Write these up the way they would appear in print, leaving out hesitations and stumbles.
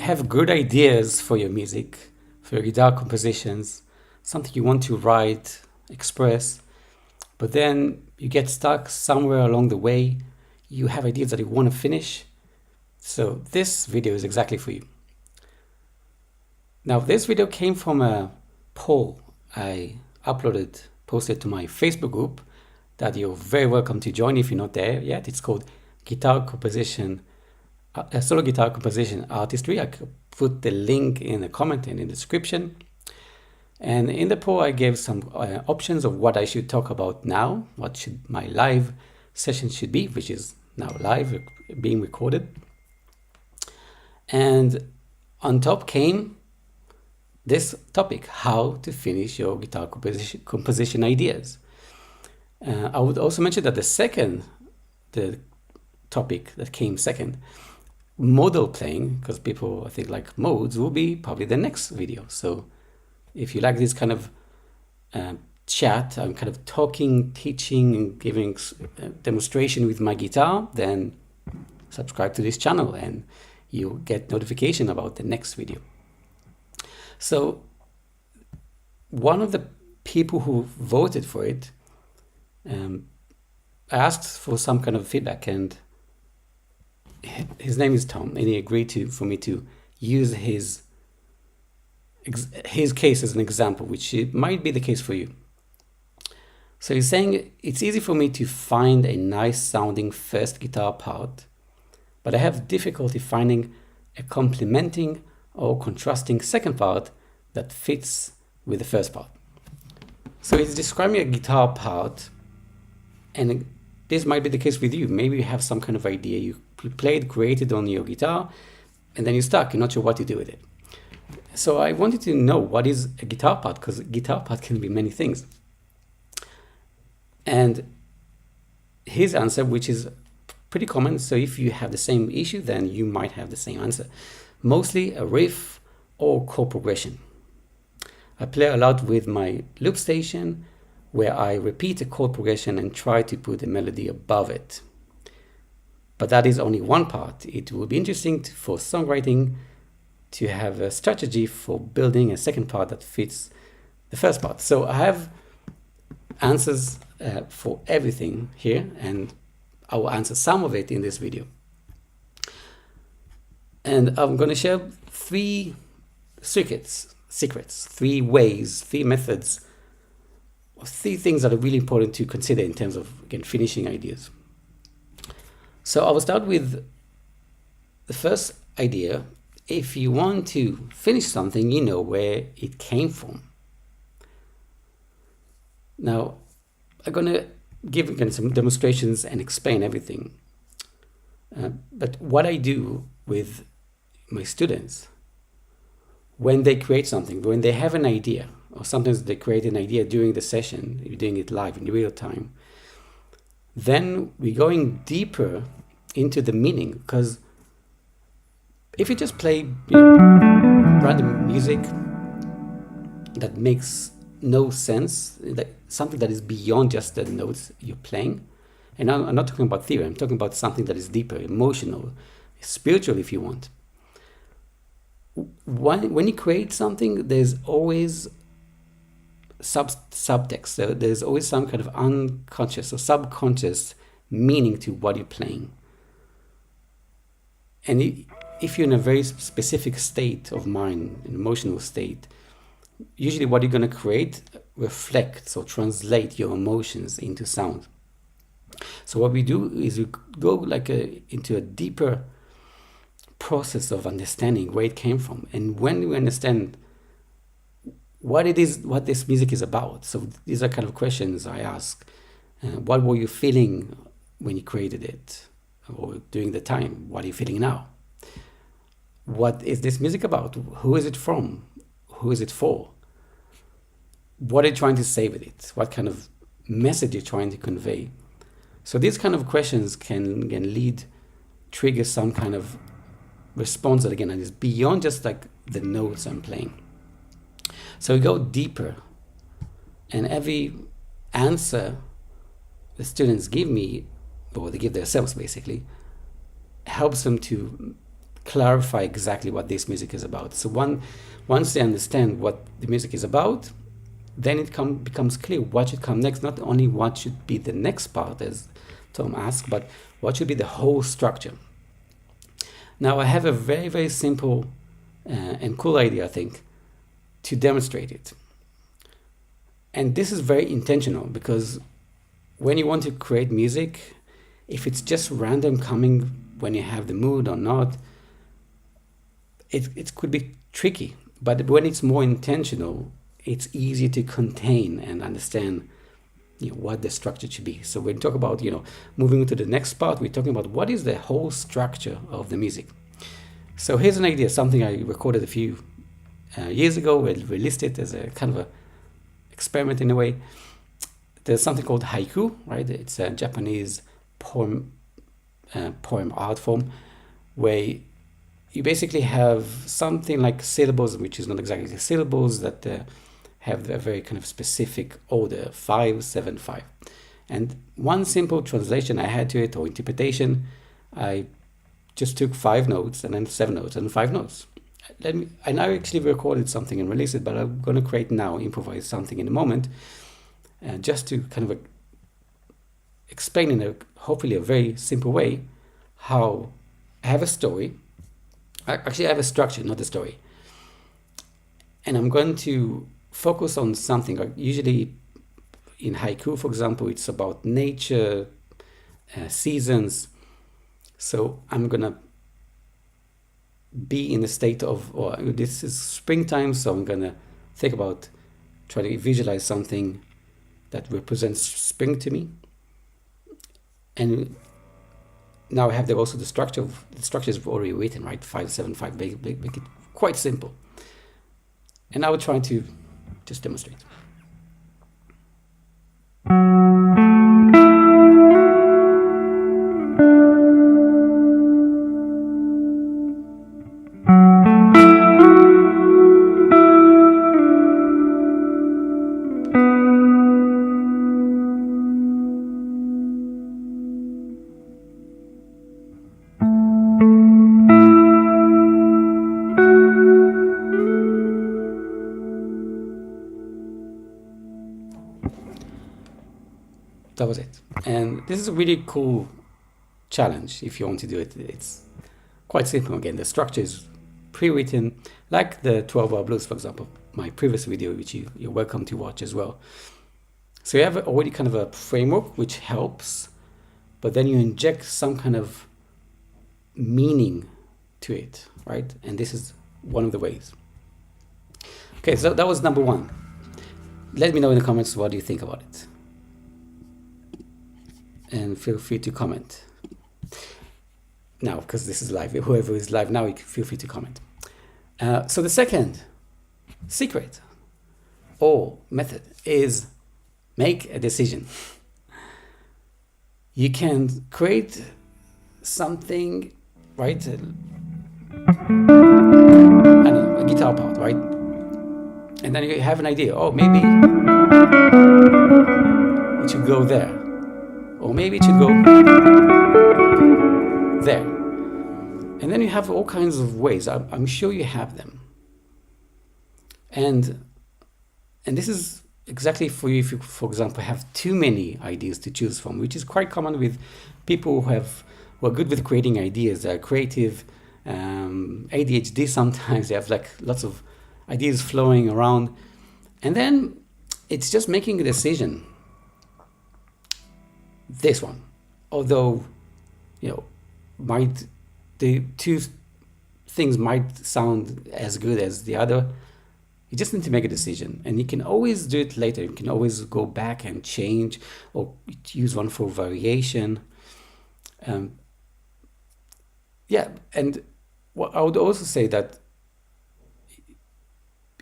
have good ideas for your music, for your guitar compositions, something you want to write, express, but then you get stuck somewhere along the way. You have ideas that you want to finish. So this video is exactly for you. Now, this video came from a poll I posted to my Facebook group that you're very welcome to join if you're not there yet. It's called Guitar Composition, Solo Guitar Composition Artistry. I could put the link in the comment and in the description. And in the poll, I gave some options of what I should talk about now, what should my live session should be, which is now live, being recorded. And on top came this topic, how to finish your guitar composition ideas. I would also mention that the topic that came second, modal playing, because people I think like modes, will be probably the next video. So if you like this kind of chat, I'm kind of talking, teaching, and giving demonstration with my guitar, then subscribe to this channel and you'll get notification about the next video. So one of the people who voted for it, I asked for some kind of feedback, and his name is Tom, and he agreed for me to use his case as an example, which it might be the case for you. So he's saying it's easy for me to find a nice sounding first guitar part, but I have difficulty finding a complementing or contrasting second part that fits with the first part. So he's describing a guitar part, and this might be the case with you. Maybe you have some kind of idea, you played, created on your guitar, and then you're stuck, you're not sure what to do with it. So I wanted to know what is a guitar part, because a guitar part can be many things. And his answer, which is pretty common, so if you have the same issue, then you might have the same answer. Mostly a riff or chord progression. I play a lot with my loop station, where I repeat a chord progression and try to put a melody above it. But that is only one part. It will be interesting for songwriting to have a strategy for building a second part that fits the first part. So I have answers for everything here, and I will answer some of it in this video. And I'm going to share three secrets, three ways, three methods, three things that are really important to consider in terms of, again, finishing ideas. So I will start with the first idea. If you want to finish something, you know where it came from. Now, I'm going to give again some demonstrations and explain everything. But what I do with my students, when they create something, when they have an idea, or sometimes they create an idea during the session, you're doing it live in real time, then we're going deeper into the meaning. Because if you just play random music that makes no sense, something that is beyond just the notes you're playing, and I'm not talking about theory, I'm talking about something that is deeper, emotional, spiritual if you want. When you create something, there's always subtext. So there's always some kind of unconscious or subconscious meaning to what you're playing. And if you're in a very specific state of mind, an emotional state, usually what you're going to create reflects or translate your emotions into sound. So what we do is we go into a deeper process of understanding where it came from, and when we understand what it is, what this music is about. So these are kind of questions I ask. What were you feeling when you created it, or during the time? What are you feeling now? What is this music about? Who is it from? Who is it for? What are you trying to say with it? What kind of message you're trying to convey? So these kind of questions can trigger some kind of response that again is beyond just like the notes I'm playing. So we go deeper, and every answer the students give me, or they give themselves basically, helps them to clarify exactly what this music is about. So once they understand what the music is about, then it becomes clear what should come next. Not only what should be the next part, as Tom asked, but what should be the whole structure. Now I have a very, very simple and cool idea, I think, to demonstrate it. And this is very intentional, because when you want to create music, if it's just random coming when you have the mood or not, it could be tricky. But when it's more intentional, it's easy to contain and understand what the structure should be. So when we talk about moving to the next part, we're talking about what is the whole structure of the music. So here's an idea, something I recorded a few years ago. We released it as a kind of a experiment in a way. There's something called haiku, right? It's a Japanese poem art form, where you basically have something like syllables, which is not exactly syllables, that have a very kind of specific order, 5, 7, 5. And one simple translation I had to it, or interpretation, I just took 5 notes and then 7 notes and 5 notes. I now actually recorded something and released it, but I'm going to create now, improvise something in a moment, just to kind of explain in hopefully a very simple way how I have a story. Actually, I have a structure, not a story. And I'm going to focus on something. Like usually in haiku, for example, it's about nature, seasons. So I'm going to be in a state of, this is springtime, so I'm going to think about, try to visualize something that represents spring to me. And now I have also the structure. The structure is already written, right? 5, 7, 5. Make it quite simple. And I will try to just demonstrate. That was it. And this is a really cool challenge if you want to do it. It's quite simple. Again, the structure is pre-written, like the 12-bar blues, for example, my previous video, which you're welcome to watch as well. So you have already kind of a framework which helps, but then you inject some kind of meaning to it, right? And this is one of the ways. Okay, so that was number 1. Let me know in the comments what do you think about it. And feel free to comment. Now, because this is live, whoever is live now, you can feel free to comment. So the second secret or method is make a decision. You can create something, right? I don't know, a guitar part, right? And then you have an idea. Oh, maybe it should go there. Or maybe it should go there. And then you have all kinds of ways. I'm sure you have them. And this is exactly for you if you, for example, have too many ideas to choose from, which is quite common with people who are good with creating ideas. They're creative, ADHD sometimes. They have like lots of ideas flowing around. And then it's just making a decision. This one, although the two things might sound as good as the other, you just need to make a decision, and you can always do it later. You can always go back and change or use one for variation. And what I would also say that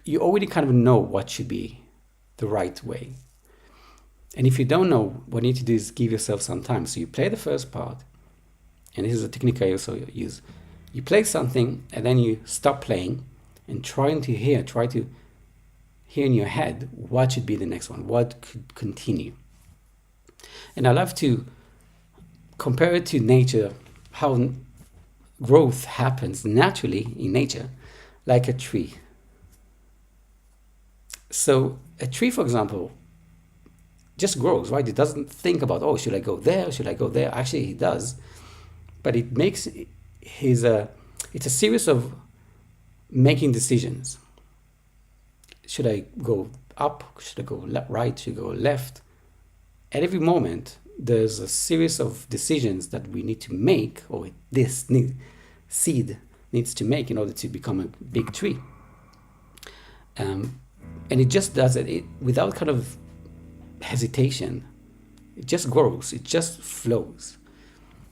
you already kind of know what should be the right way. And if you don't know, what you need to do is give yourself some time. So you play the first part, and this is a technique I also use. You play something, and then you stop playing and try to hear in your head what should be the next one, what could continue. And I love to compare it to nature, how growth happens naturally in nature, like a tree. So a tree, for example, just grows, right? It doesn't think about, oh, should I go there? Should I go there? Actually, he does, but it makes it's a series of making decisions. Should I go up? Should I go right? Should I go left? At every moment, there's a series of decisions that we need to make, or seed needs to make in order to become a big tree. And it just does it without kind of hesitation. It just grows. It just flows.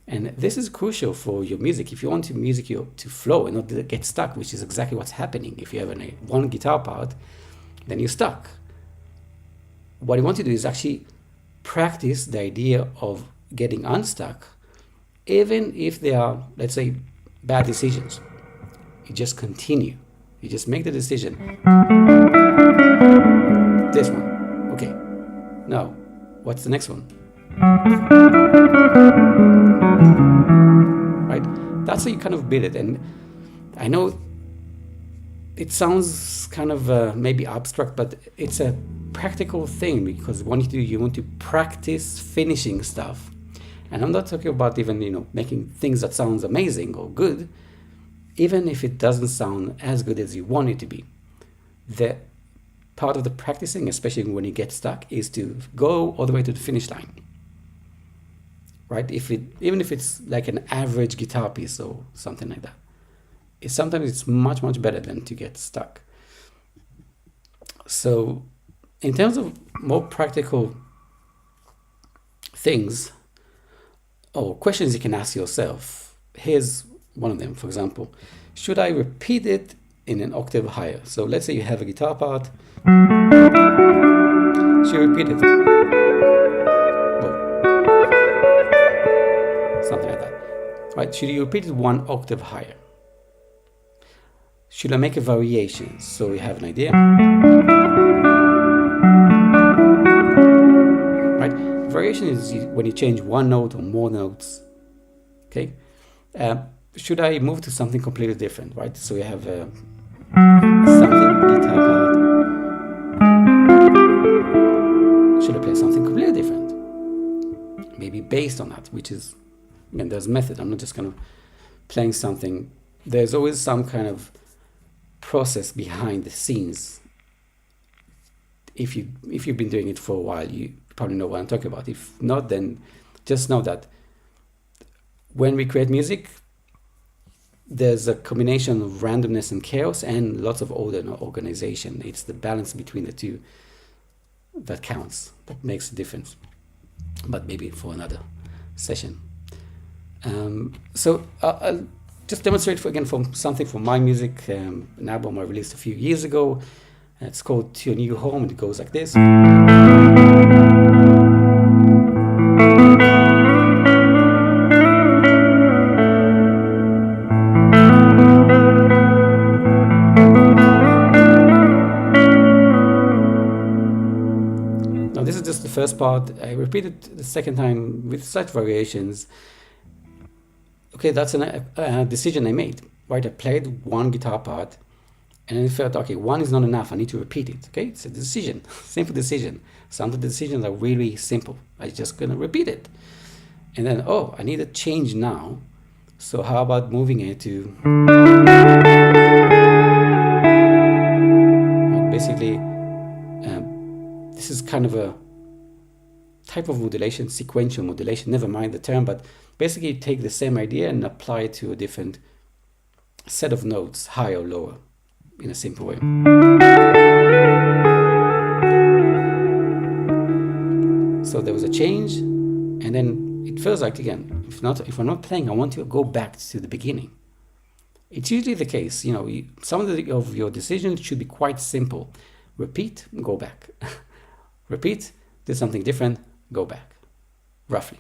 And this is crucial for your music. If you want your music to flow and not get stuck, which is exactly what's happening. If you have one guitar part, then you're stuck. What you want to do is actually practice the idea of getting unstuck, even if they are, let's say, bad decisions. You just continue. You just make the decision. This one. Okay. Now, what's the next one? Right? That's how you kind of build it. And I know it sounds kind of maybe abstract, but it's a practical thing, because you want to practice finishing stuff. And I'm not talking about even, making things that sounds amazing or good, even if it doesn't sound as good as you want it to be. The part of the practicing, especially when you get stuck, is to go all the way to the finish line. Right? Even if it's like an average guitar piece or something like that, sometimes it's much, much better than to get stuck. So in terms of more practical things or questions you can ask yourself, here's one of them. For example, should I repeat it in an octave higher? So let's say you have a guitar part. Should you repeat it? Something like that. Right? Should you repeat it one octave higher? Should I make a variation so you have an idea? Right? Variation is when you change one note or more notes. Okay? Should I move to something completely different? Right? So you have something guitar part. Should I play something completely different? Maybe based on that, which is, again, there's method. I'm not just kind of playing something. There's always some kind of process behind the scenes. If you've been doing it for a while, you probably know what I'm talking about. If not, then just know that when we create music, there's a combination of randomness and chaos and lots of order and organization. It's the balance between the two that counts, that makes a difference. But maybe for another session. So I'll just demonstrate from something from my music, an album I released a few years ago. It's called To Your New Home, and it goes like this. Now this is just the first part. I repeated the second time with slight variations. Okay, that's a decision I made, right? I played one guitar part, and I felt, okay, one is not enough. I need to repeat it. Okay, it's a decision, simple decision. Some of the decisions are really simple. I'm just gonna repeat it, and then I need a change now. So how about moving it to? Basically, this is kind of a type of modulation, sequential modulation. Never mind the term, but basically take the same idea and apply it to a different set of notes, higher or lower, in a simple way. So there was a change, and then it feels like, again, if I'm not playing, I want to go back to the beginning. It's usually the case, some of your decisions should be quite simple. Repeat, go back. Repeat, do something different, go back. Roughly.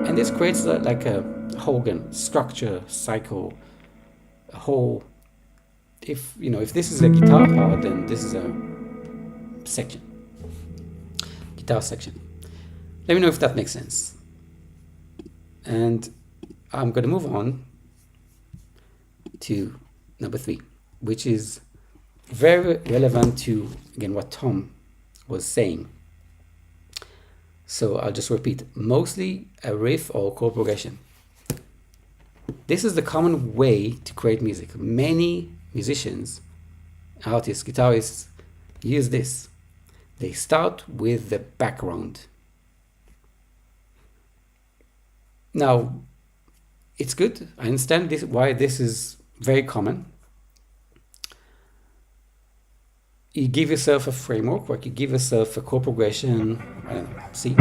And this creates like a whole structure, cycle, a whole. If this is a guitar part, then this is a section. guitar section. Let me know if that makes sense. And I'm going to move on to number 3, which is very relevant to, again, what Tom was saying. So I'll just repeat, mostly a riff or chord progression. This is the common way to create music. Many musicians, artists, guitarists use this. They start with the background. Now, it's good. I understand why this is very common. You give yourself a framework, like you give yourself a chord progression, I don't know, C, F,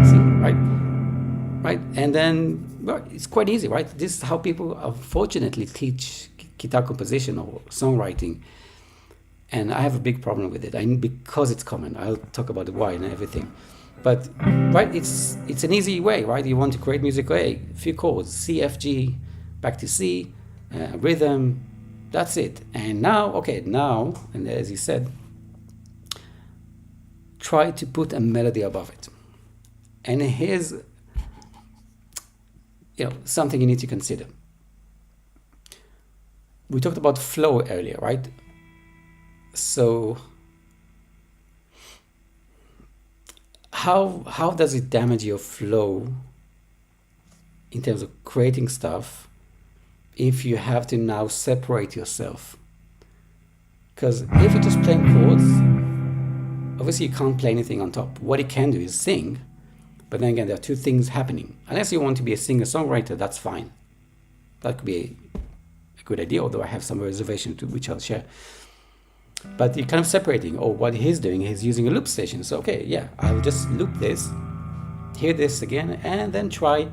C, right? And then, well, it's quite easy, right? This is how people unfortunately teach guitar composition or songwriting. And I have a big problem with it, because it's common. I'll talk about the why and everything. But, right, it's an easy way, right? You want to create music, a few chords, C, F, G, back to C, rhythm, that's it. And now, and as he said, try to put a melody above it. And here's, something you need to consider. We talked about flow earlier, right? So how does it damage your flow in terms of creating stuff if you have to now separate yourself? Because if you're just playing chords, obviously you can't play anything on top. What you can do is sing, but then again, there are two things happening. Unless you want to be a singer-songwriter, that's fine. That could be a good idea, although I have some reservation to which I'll share. But you're kind of separating. Or what he's doing, he's using a loop station. So, okay, yeah, I'll just loop this, hear this again, and then try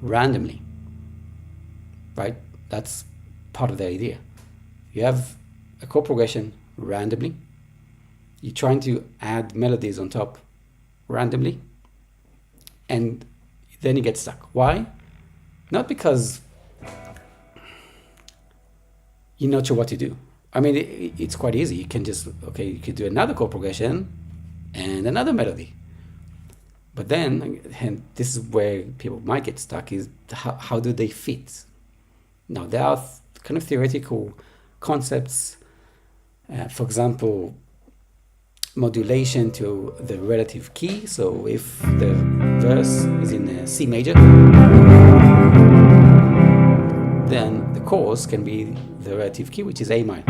randomly. Right? That's part of the idea. You have a chord progression randomly. You're trying to add melodies on top randomly. And then you get stuck. Why? Not because you're not sure what to do. I mean, it's quite easy. You can just, you could do another chord progression and another melody. But then, and this is where people might get stuck, is how do they fit? Now, there are kind of theoretical concepts. For example, modulation to the relative key. So if the verse is in C major, then the chorus can be the relative key, which is A minor.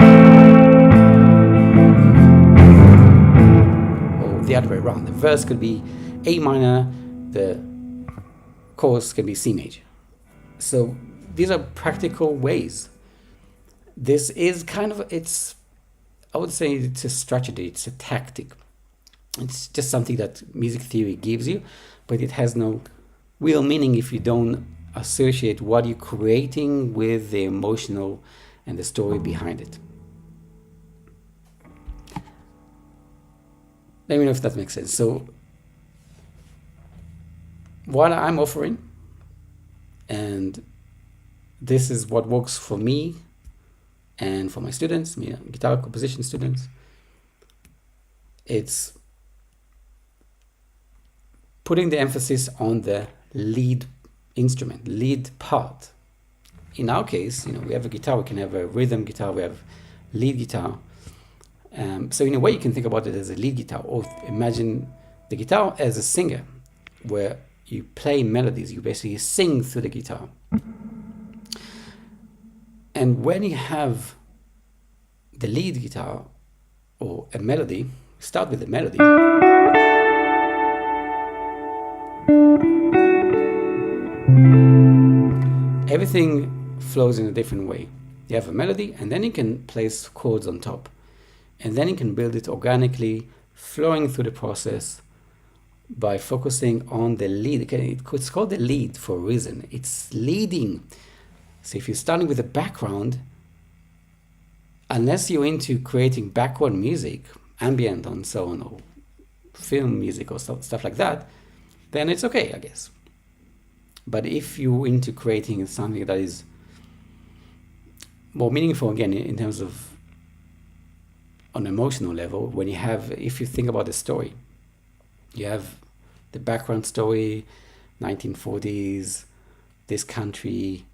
Or the other way around. The verse could be A minor, the chorus can be C major. So these are practical ways. This is kind of, I would say it's a strategy, it's a tactic. It's just something that music theory gives you, but it has no real meaning if you don't associate what you're creating with the emotional and the story behind it. Let me know if that makes sense. So what I'm offering, and this is what works for me and for my students, guitar composition students, it's putting the emphasis on the lead instrument, lead part. In our case, we have a guitar, we can have a rhythm guitar, we have lead guitar. So in a way, you can think about it as a lead guitar, or imagine the guitar as a singer, where you play melodies, you basically sing through the guitar. And when you have the lead guitar or a melody, start with the melody. Everything flows in a different way. You have a melody, and then you can place chords on top. And then you can build it organically, flowing through the process by focusing on the lead. It's called the lead for a reason. It's leading. So if you're starting with a background, unless you're into creating background music, ambient and so on, or film music or stuff like that, then it's okay, I guess. But if you're into creating something that is more meaningful, again, in terms of on emotional level, when you have, if you think about the story, you have the background story, 1940s, this country.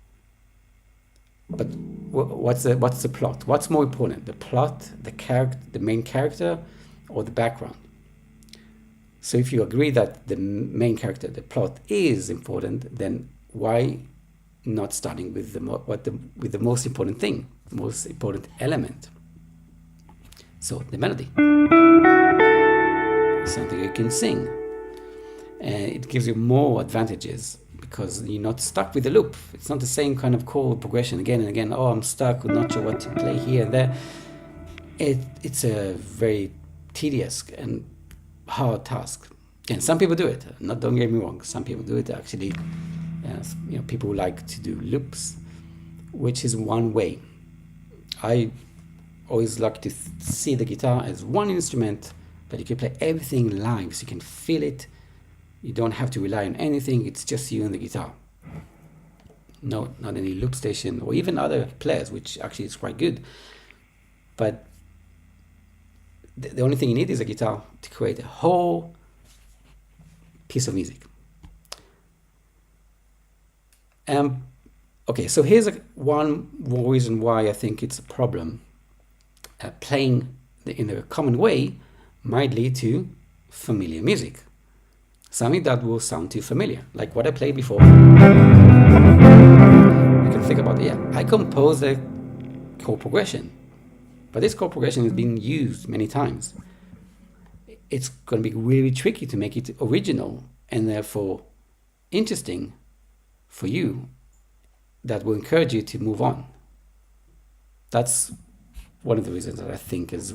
But what's the plot? What's more important, the plot, the character, the main character, or the background? So if you agree that the main character, the plot, is important, then why not starting with the most important thing, the most important element? So the melody, something you can sing, and it gives you more advantages because you're not stuck with the loop. It's not the same kind of chord progression again and again. Oh, I'm stuck, I'm not sure what to play here and there. It's a very tedious and hard task. And some people do it. Don't get me wrong. Some people do it actually. People who like to do loops, which is one way. I always like to see the guitar as one instrument that you can play everything live, so you can feel it. You don't have to rely on anything. It's just you and the guitar. No, not any loop station or even other players, which actually is quite good. But the only thing you need is a guitar to create a whole piece of music. Okay, so here's one more reason why I think it's a problem. Playing in a common way might lead to familiar music. Something that will sound too familiar, like what I played before. You can think about it. Yeah, I composed a chord progression, but this chord progression is being used many times. It's going to be really tricky to make it original and therefore interesting for you, that will encourage you to move on. That's one of the reasons that I think is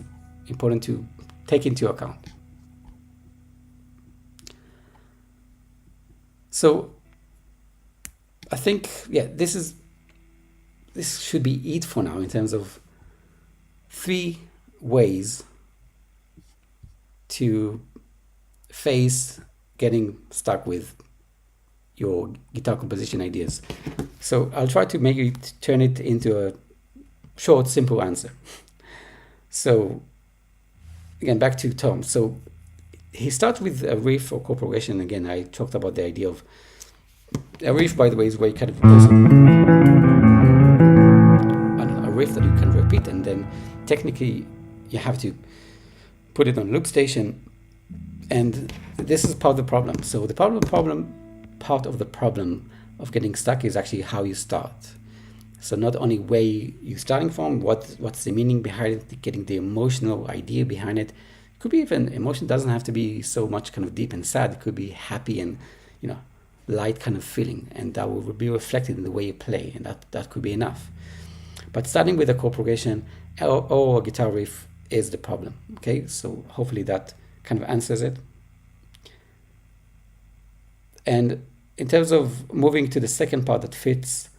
important to take into account. So I think, this should be it for now in terms of 3 ways to face getting stuck with your guitar composition ideas. So I'll try to make it turn it into a short, simple answer. So again, back to Tom. So he starts with a riff or chord progression. Again, I talked about the idea of a riff, by the way, is where you kind of a riff that you can repeat, and then technically you have to put it on loop station, and this is part of the problem. So the part of the problem of getting stuck is actually how you start. So not only where you're starting from, what's the meaning behind it, getting the emotional idea behind it. It could be even emotion doesn't have to be so much kind of deep and sad. It could be happy and light kind of feeling, and that will be reflected in the way you play, and that could be enough. But starting with a chord progression or a guitar riff is the problem. Okay, so hopefully that kind of answers it. And in terms of moving to the second part that fits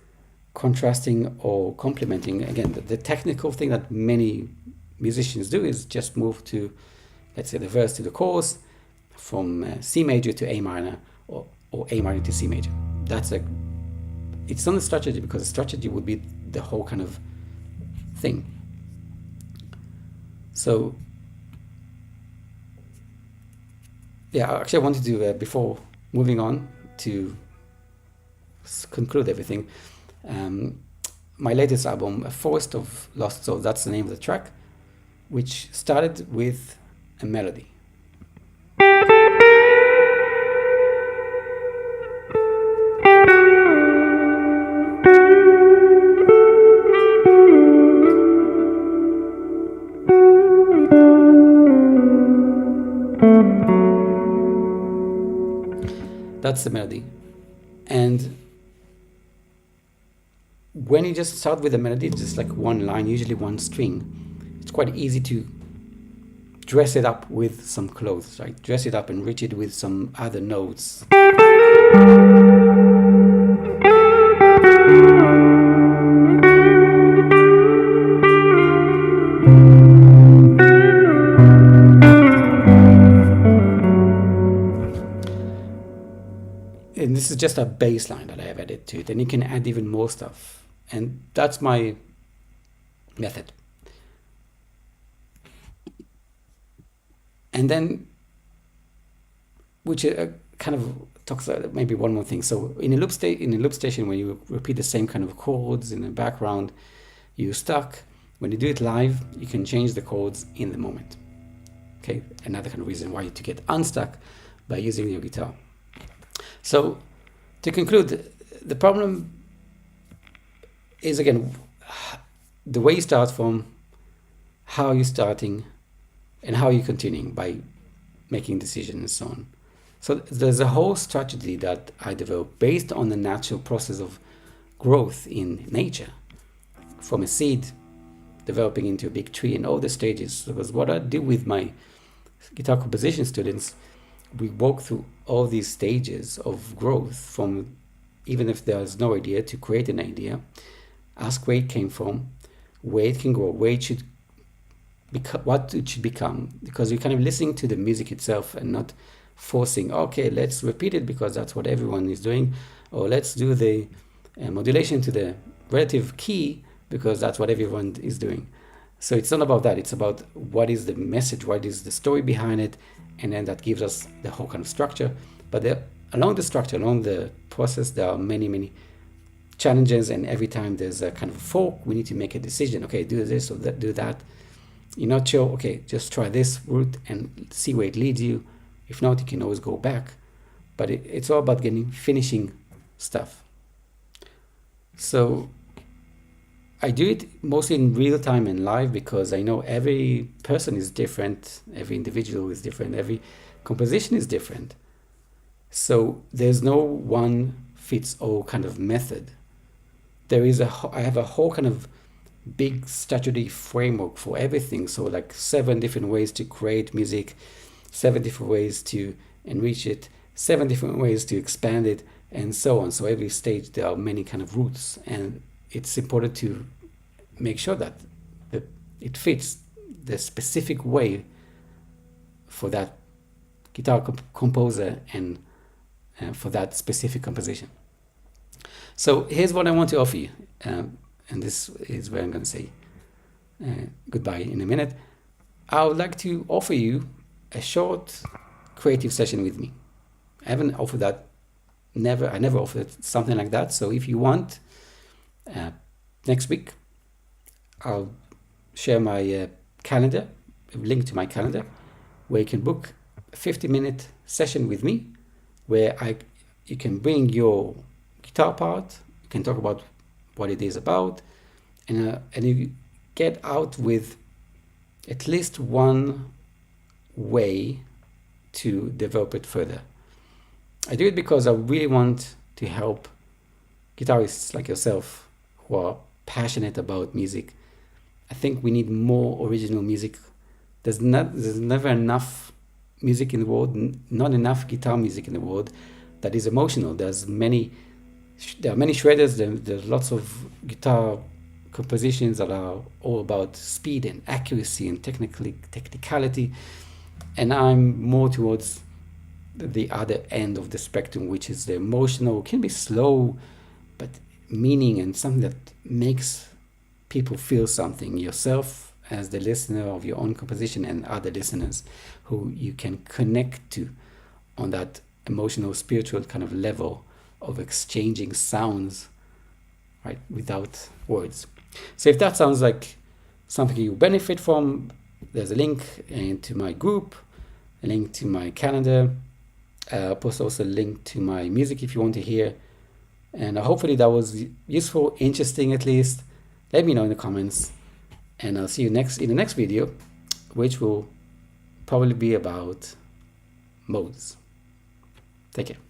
contrasting or complementing, again, the technical thing that many musicians do is just move to, let's say, the verse to the chorus from C major to A minor or A minor to C major. It's not a strategy, because a strategy would be the whole kind of thing. So actually I wanted to, before moving on to conclude everything, my latest album, A Forest of Lost Souls, that's the name of the track, which started with a melody. That's the melody. And when you just start with a melody, it's just like one line, usually one string. It's quite easy to dress it up with some clothes, right? Dress it up, enrich it with some other notes. And this is just a bass line that I have added to it, and you can add even more stuff. And that's my method. And then, which kind of talks maybe one more thing. So in a loop station, when you repeat the same kind of chords in the background, you're stuck. When you do it live, you can change the chords in the moment. Okay, another kind of reason why to get unstuck by using your guitar. So to conclude, the problem is, again, the way you start from, how you're starting, and how you're continuing by making decisions and so on. So there's a whole strategy that I developed based on the natural process of growth in nature, from a seed developing into a big tree and all the stages. Because what I do with my guitar composition students, we walk through all these stages of growth, from even if there's no idea to create an idea, ask where it came from, where it can grow, where it should become, what it should become, because you're kind of listening to the music itself and not forcing, okay, let's repeat it because that's what everyone is doing, or let's do the modulation to the relative key because that's what everyone is doing. So it's not about that. It's about what is the message, what is the story behind it, and then that gives us the whole kind of structure. But along the structure, along the process, there are many, many challenges, and every time there's a kind of fork, we need to make a decision. Okay, do this or that, do that. You're not sure, okay, just try this route and see where it leads you. If not, you can always go back. But it's all about finishing stuff. So I do it mostly in real time and live because I know every person is different, every individual is different, every composition is different. So there's no one fits all kind of method. I have a whole kind of big statutory framework for everything. So like 7 different ways to create music, 7 different ways to enrich it, 7 different ways to expand it, and so on. So every stage there are many kind of routes, and it's important to make sure that it fits the specific way for that guitar composer and for that specific composition. So here's what I want to offer you, and this is where I'm going to say goodbye in a minute. I would like to offer you a short creative session with me. I haven't offered that. I never offered something like that. So if you want, next week, I'll share my calendar, a link to my calendar, where you can book a 50-minute session with me, where you can bring your guitar part, you can talk about what it is about, and you get out with at least one way to develop it further. I do it because I really want to help guitarists like yourself who are passionate about music. I think we need more original music. There's never enough music in the world, not enough guitar music in the world that is emotional. There are many shredders, there's lots of guitar compositions that are all about speed and accuracy and technicality, and I'm more towards the other end of the spectrum, which is the emotional. It can be slow, but meaning and something that makes people feel something, yourself as the listener of your own composition and other listeners who you can connect to on that emotional, spiritual kind of level of exchanging sounds, right, without words. So if that sounds like something you benefit from, there's a link to my group, a link to my calendar. I'll post also a link to my music if you want to hear. And hopefully that was useful, interesting at least. Let me know in the comments. And I'll see you in the next video, which will probably be about modes. Take care.